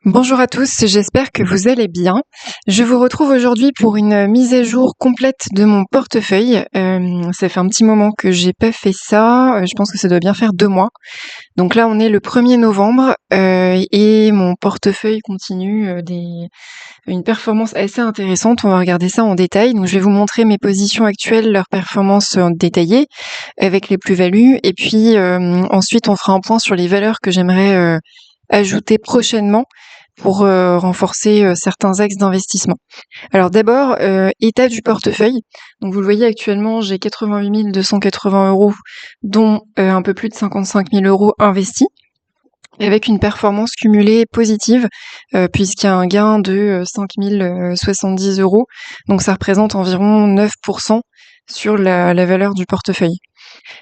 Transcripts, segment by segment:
Bonjour à tous, j'espère que vous allez bien. Je vous retrouve aujourd'hui pour une mise à jour complète de mon portefeuille. Ça fait un petit moment que j'ai pas fait ça, je pense que ça doit bien faire 2 mois. Donc là, on est le 1er novembre, et mon portefeuille continue, une performance assez intéressante. On va regarder ça en détail. Donc je vais vous montrer mes positions actuelles, leurs performances, détaillées avec les plus-values et puis, ensuite on fera un point sur les valeurs que j'aimerais, ajouter prochainement pour renforcer certains axes d'investissement. Alors d'abord, état du portefeuille. Donc vous le voyez actuellement, j'ai 88 280 €, dont un peu plus de 55 000 € investis, avec une performance cumulée positive, puisqu'il y a un gain de 5 070 €. Donc ça représente environ 9% sur la valeur du portefeuille.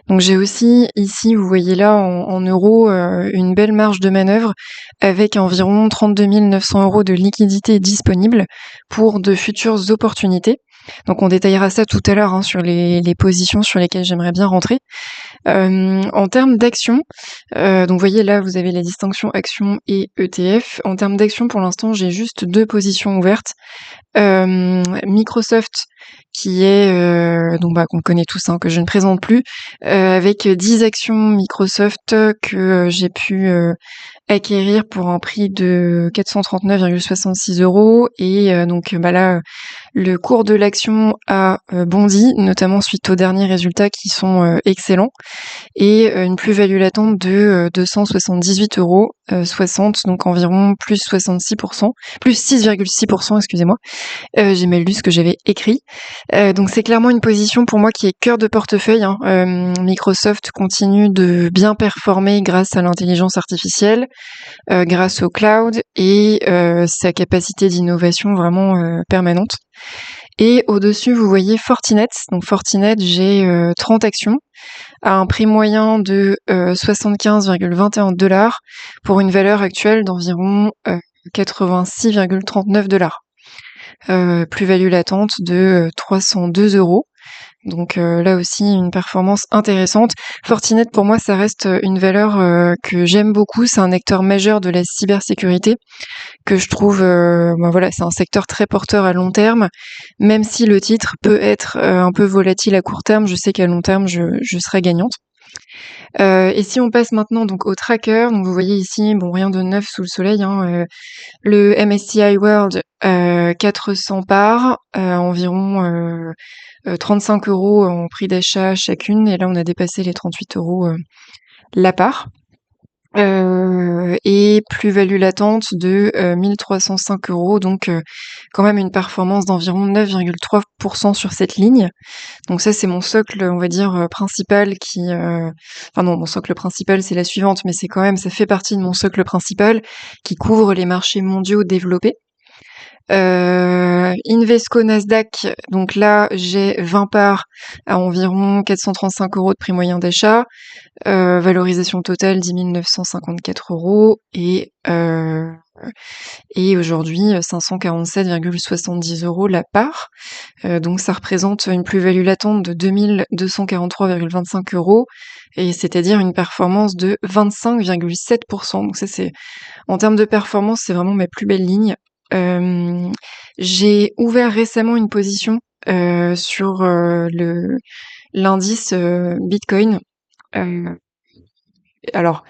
Donc j'ai aussi ici, vous voyez là en euros, une belle marge de manœuvre avec environ 32 900 € de liquidité disponible pour de futures opportunités. Donc on détaillera ça tout à l'heure, hein, sur les positions sur lesquelles j'aimerais bien rentrer. En termes d'actions, donc vous voyez là, vous avez la distinction actions et ETF. En termes d'actions, pour l'instant, j'ai juste 2 positions ouvertes. Microsoft qui est donc qu'on connaît tous, hein, que je ne présente plus, avec 10 actions Microsoft que j'ai pu acquérir pour un prix de 439,66 € et donc là, le cours de l'action a bondi, notamment suite aux derniers résultats qui sont excellents, et une plus-value latente de 278,60 €, donc environ plus 66%, plus 6,6%, excusez-moi. J'ai mal lu ce que j'avais écrit. Donc c'est clairement une position pour moi qui est cœur de portefeuille, hein. Microsoft continue de bien performer grâce à l'intelligence artificielle, grâce au cloud et sa capacité d'innovation vraiment permanente. Et au-dessus, vous voyez Fortinet. Donc Fortinet, j'ai 30 actions à un prix moyen de 75,21 $ pour une valeur actuelle d'environ 86,39 $. Plus-value latente de 302 €. Donc là aussi, une performance intéressante. Fortinet, pour moi, ça reste une valeur que j'aime beaucoup. C'est un acteur majeur de la cybersécurité que je trouve, voilà, c'est un secteur très porteur à long terme. Même si le titre peut être un peu volatile à court terme, je sais qu'à long terme, je serai gagnante. Et si on passe maintenant donc au tracker, donc vous voyez ici, bon, rien de neuf sous le soleil, hein, le MSCI World, 400 parts, environ 35 € en prix d'achat chacune, et là on a dépassé les 38 € la part. Et plus-value latente de 1305 €, donc quand même une performance d'environ 9,3% sur cette ligne. Donc ça, c'est mon socle, on va dire, principal qui... Enfin non, mon socle principal, c'est la suivante, mais c'est quand même, ça fait partie de mon socle principal qui couvre les marchés mondiaux développés. Invesco Nasdaq, donc là, j'ai 20 parts à environ 435 € de prix moyen d'achat. Valorisation totale 10 954 € et aujourd'hui 547,70 € la part. Donc ça représente une plus-value latente de 2243,25 € et c'est-à-dire une performance de 25,7%. Donc ça, c'est, en termes de performance, c'est vraiment ma plus belle ligne. J'ai ouvert récemment une position sur l'indice Bitcoin. Alors,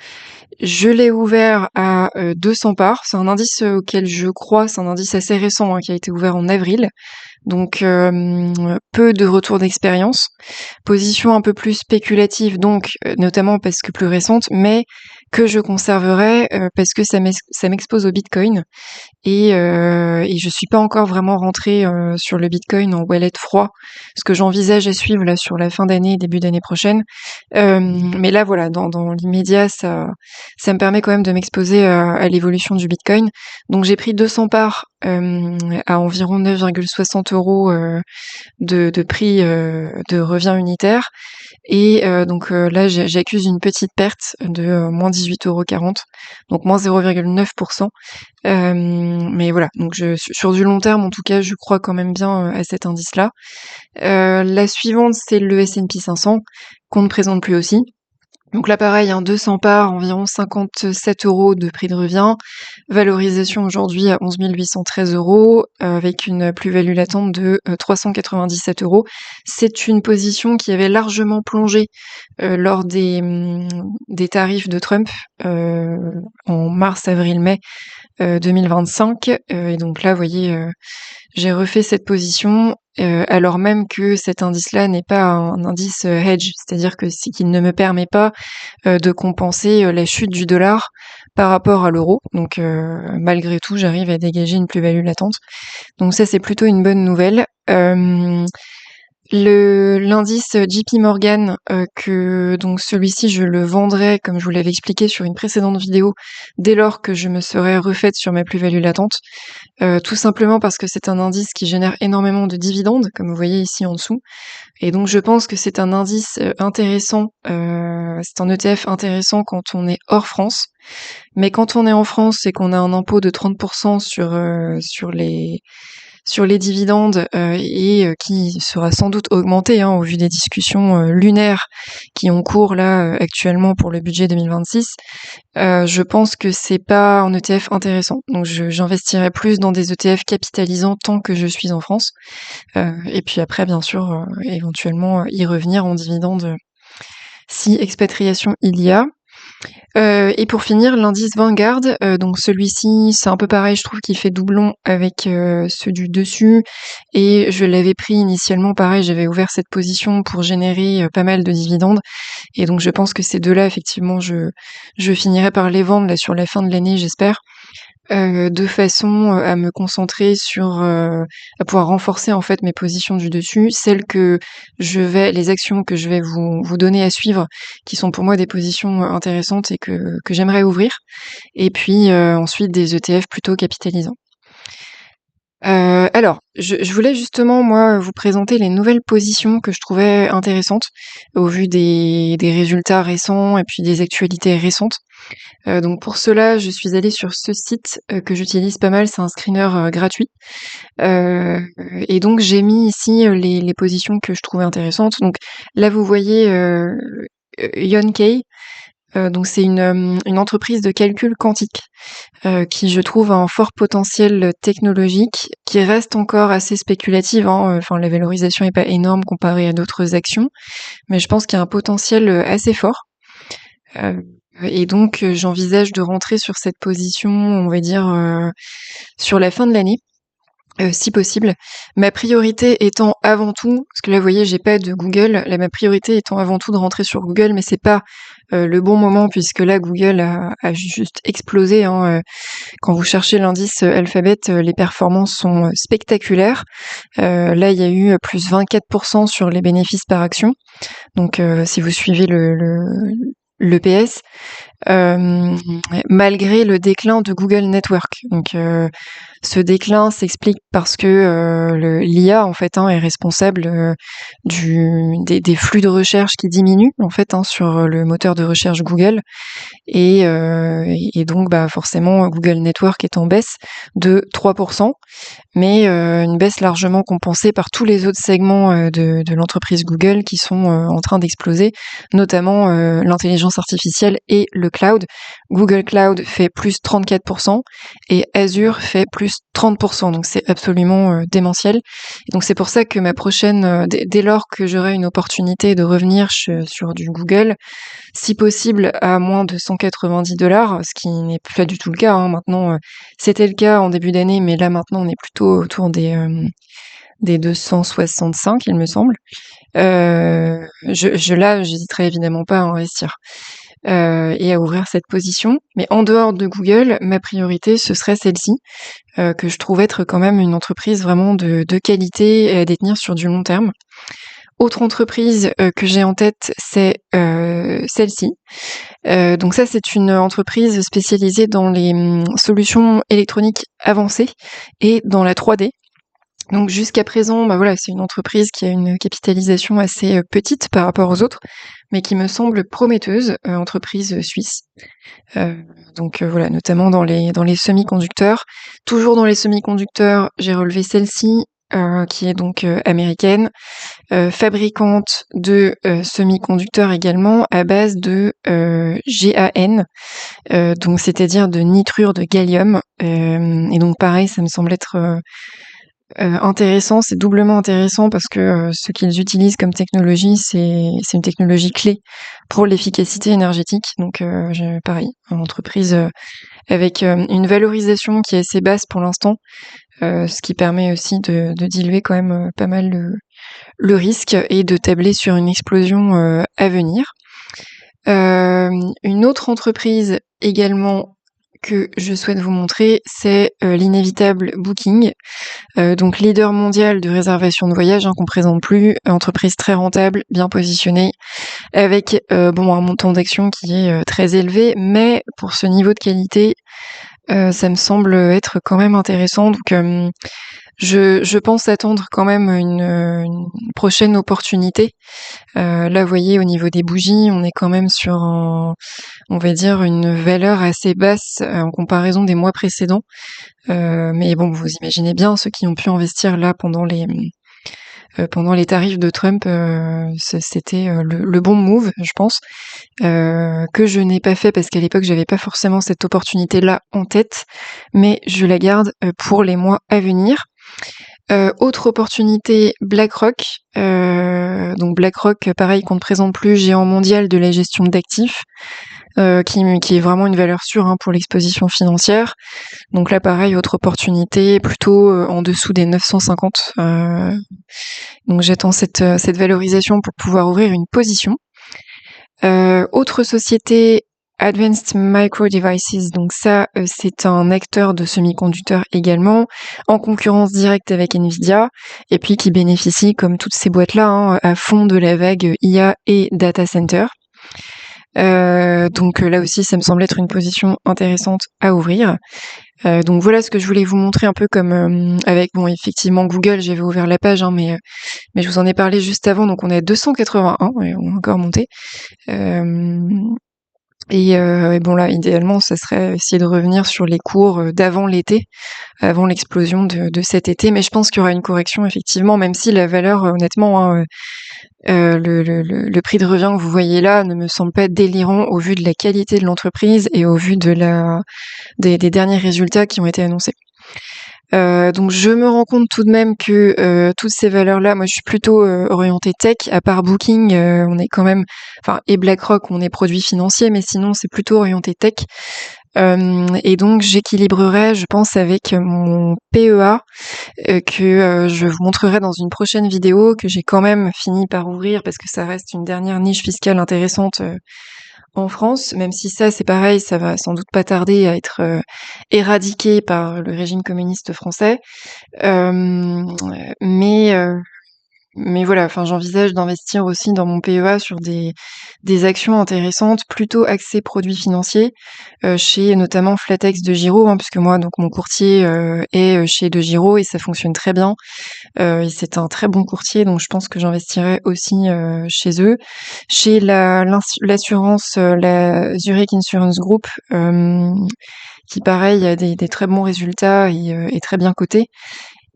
je l'ai ouvert à 200 parts. C'est un indice auquel je crois, c'est un indice assez récent, hein, qui a été ouvert en avril. Donc peu de retours d'expérience. Position un peu plus spéculative, donc notamment parce que plus récente, mais que je conserverai parce que ça m'expose au Bitcoin. Et je suis pas encore vraiment rentrée sur le Bitcoin en wallet froid, ce que j'envisage à suivre là sur la fin d'année et début d'année prochaine. Mais là voilà, dans l'immédiat, ça me permet quand même de m'exposer à l'évolution du Bitcoin. Donc j'ai pris 200 parts à environ 9,60 € de prix de revient unitaire. Et donc là, j'accuse une petite perte de moins 18,40 €, donc moins 0,9%. Mais voilà, donc sur du long terme, en tout cas, je crois quand même bien à cet indice-là. La suivante, c'est le S&P 500, qu'on ne présente plus aussi. Donc là, pareil, hein, 200 parts, environ 57 € de prix de revient. Valorisation aujourd'hui à 11 813 €, avec une plus-value latente de 397 €. C'est une position qui avait largement plongé lors des tarifs de Trump en mars, avril, mai 2025. Et donc là, vous voyez, j'ai refait cette position alors même que cet indice-là n'est pas un indice hedge, c'est-à-dire que c'est qu'il ne me permet pas de compenser la chute du dollar par rapport à l'euro. Donc malgré tout, j'arrive à dégager une plus-value latente. Donc ça, c'est plutôt une bonne nouvelle. L'indice JP Morgan, que donc celui-ci je le vendrai, comme je vous l'avais expliqué sur une précédente vidéo, dès lors que je me serai refaite sur ma plus-value latente. Tout simplement parce que c'est un indice qui génère énormément de dividendes, comme vous voyez ici en dessous. Et donc je pense que c'est un indice intéressant, c'est un ETF intéressant quand on est hors France. Mais quand on est en France et qu'on a un impôt de 30% sur les dividendes et qui sera sans doute augmenté au vu des discussions lunaires qui ont cours là actuellement pour le budget 2026, je pense que c'est pas un ETF intéressant. Donc j'investirai plus dans des ETF capitalisants tant que je suis en France. Et puis après, bien sûr, éventuellement y revenir en dividende si expatriation il y a. Et pour finir, l'indice Vanguard, donc celui-ci, c'est un peu pareil, je trouve qu'il fait doublon avec ceux du dessus. Et je l'avais pris initialement, pareil, j'avais ouvert cette position pour générer pas mal de dividendes. Et donc je pense que ces deux-là, effectivement, je finirai par les vendre là sur la fin de l'année, j'espère. De façon à me concentrer sur à pouvoir renforcer en fait mes positions du dessus, les actions que je vais vous donner à suivre, qui sont pour moi des positions intéressantes et que j'aimerais ouvrir, et puis ensuite des ETF plutôt capitalisants. Alors, je voulais justement moi vous présenter les nouvelles positions que je trouvais intéressantes au vu des résultats récents et puis des actualités récentes. Donc pour cela, je suis allée sur ce site que j'utilise pas mal, c'est un screener gratuit. Et donc j'ai mis ici les positions que je trouvais intéressantes. Donc là vous voyez Yonkei, donc c'est une entreprise de calcul quantique qui je trouve a un fort potentiel technologique, qui reste encore assez spéculative. Enfin la valorisation est pas énorme comparée à d'autres actions, mais je pense qu'il y a un potentiel assez fort. Et donc j'envisage de rentrer sur cette position, on va dire, sur la fin de l'année, si possible. Ma priorité étant avant tout, parce que là vous voyez j'ai pas de Google, là ma priorité étant avant tout de rentrer sur Google, mais c'est pas le bon moment puisque là Google a juste explosé. Quand vous cherchez l'indice Alphabet, les performances sont spectaculaires. Là il y a eu plus 24% sur les bénéfices par action. Donc si vous suivez le PS, malgré le déclin de Google Network. Donc ce déclin s'explique parce que l'IA en fait est responsable des flux de recherche qui diminuent en fait sur le moteur de recherche Google, et donc forcément Google Network est en baisse de 3%, mais une baisse largement compensée par tous les autres segments de l'entreprise Google qui sont en train d'exploser, notamment l'intelligence artificielle et le cloud. Google Cloud fait plus 34% et Azure fait plus 30%, donc c'est absolument démentiel. Et donc c'est pour ça que ma prochaine, dès lors que j'aurai une opportunité de revenir sur du Google, si possible à moins de 190 $, ce qui n'est pas du tout le cas maintenant. C'était le cas en début d'année, mais là maintenant on est plutôt autour des 265, il me semble. J'hésiterai évidemment pas à investir et à ouvrir cette position. Mais en dehors de Google, ma priorité ce serait celle-ci, que je trouve être quand même une entreprise vraiment de qualité à détenir sur du long terme. Autre entreprise que j'ai en tête, c'est celle-ci. Donc ça, c'est une entreprise spécialisée dans les solutions électroniques avancées et dans la 3D. Donc jusqu'à présent, voilà, c'est une entreprise qui a une capitalisation assez petite par rapport aux autres, mais qui me semble prometteuse, entreprise suisse. Donc voilà, notamment dans les semi-conducteurs. Toujours dans les semi-conducteurs, j'ai relevé celle-ci, qui est donc américaine, fabricante de semi-conducteurs également à base de GaN, donc c'est-à-dire de nitrure de gallium. Et donc pareil, ça me semble être intéressant, c'est doublement intéressant parce que ce qu'ils utilisent comme technologie, c'est une technologie clé pour l'efficacité énergétique. Donc pareil, une entreprise avec une valorisation qui est assez basse pour l'instant, ce qui permet aussi de diluer quand même pas mal le risque et de tabler sur une explosion à venir. Une autre entreprise également que je souhaite vous montrer, c'est l'inévitable Booking, donc leader mondial de réservation de voyage, qu'on présente plus, entreprise très rentable, bien positionnée, avec un montant d'action qui est très élevé, mais pour ce niveau de qualité, ça me semble être quand même intéressant. Donc je pense attendre quand même une prochaine opportunité. Là, vous voyez, au niveau des bougies, on est quand même sur on va dire une valeur assez basse en comparaison des mois précédents. Mais bon, vous imaginez bien, ceux qui ont pu investir là pendant les tarifs de Trump, c'était le bon move, je pense, que je n'ai pas fait parce qu'à l'époque, j'avais pas forcément cette opportunité-là en tête, mais je la garde pour les mois à venir. Autre opportunité, BlackRock. Donc BlackRock, pareil, qu'on ne présente plus, géant mondial de la gestion d'actifs, qui est vraiment une valeur sûre pour l'exposition financière. Donc là, pareil, autre opportunité, plutôt en dessous des 950. Donc j'attends cette valorisation pour pouvoir ouvrir une position. Autre société, Advanced Micro Devices, donc ça, c'est un acteur de semi-conducteurs également, en concurrence directe avec Nvidia, et puis qui bénéficie, comme toutes ces boîtes-là, à fond de la vague IA et data center. Donc là aussi, ça me semble être une position intéressante à ouvrir. Donc voilà ce que je voulais vous montrer un peu comme avec effectivement Google, j'avais ouvert la page, mais je vous en ai parlé juste avant, donc on est à 281 et on a encore monté. Et bon là, idéalement, ça serait essayer de revenir sur les cours d'avant l'été, avant l'explosion de cet été. Mais je pense qu'il y aura une correction effectivement, même si la valeur, honnêtement, le prix de revient que vous voyez là ne me semble pas délirant au vu de la qualité de l'entreprise et au vu des derniers résultats qui ont été annoncés. Donc je me rends compte tout de même que toutes ces valeurs-là, moi je suis plutôt orientée tech, à part Booking, on est quand même, et BlackRock, on est produits financiers, mais sinon c'est plutôt orienté tech. Et donc j'équilibrerai, je pense, avec mon PEA que je vous montrerai dans une prochaine vidéo, que j'ai quand même fini par ouvrir parce que ça reste une dernière niche fiscale intéressante en France, même si ça, c'est pareil, ça va sans doute pas tarder à être éradiqué par le régime communiste français. Mais voilà, j'envisage d'investir aussi dans mon PEA sur des actions intéressantes, plutôt axées produits financiers, chez notamment Flatex de Giraud, puisque moi, donc mon courtier est chez de Giraud et ça fonctionne très bien. Et c'est un très bon courtier, donc je pense que j'investirai aussi chez eux. Chez l'assurance, la Zurich Insurance Group, qui pareil a des très bons résultats et est très bien coté.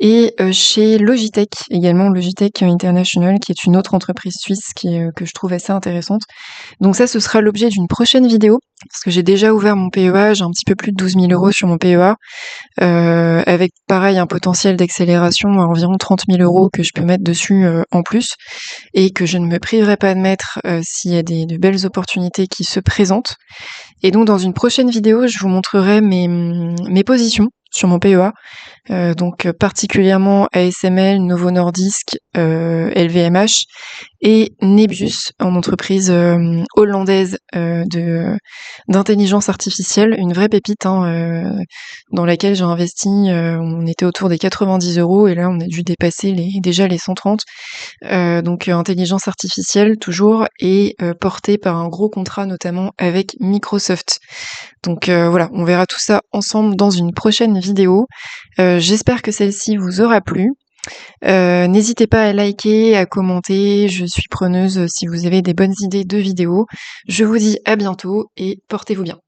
Et chez Logitech également, Logitech International, qui est une autre entreprise suisse que je trouve assez intéressante. Donc ça, ce sera l'objet d'une prochaine vidéo, parce que j'ai déjà ouvert mon PEA, j'ai un petit peu plus de 12 000 € sur mon PEA, avec pareil un potentiel d'accélération à environ 30 000 € que je peux mettre dessus en plus, et que je ne me priverai pas de mettre s'il y a de belles opportunités qui se présentent. Et donc dans une prochaine vidéo, je vous montrerai mes positions sur mon PEA, donc particulièrement ASML, Novo Nordisk, LVMH et Nebius, en entreprise hollandaise d'intelligence artificielle, une vraie pépite dans laquelle j'ai investi. On était autour des 90 € et là on a dû dépasser déjà les 130. Donc intelligence artificielle toujours, et portée par un gros contrat notamment avec Microsoft. Donc voilà, on verra tout ça ensemble dans une prochaine vidéo. J'espère que celle-ci vous aura plu. N'hésitez pas à liker, à commenter, je suis preneuse si vous avez des bonnes idées de vidéos. Je vous dis à bientôt et portez-vous bien.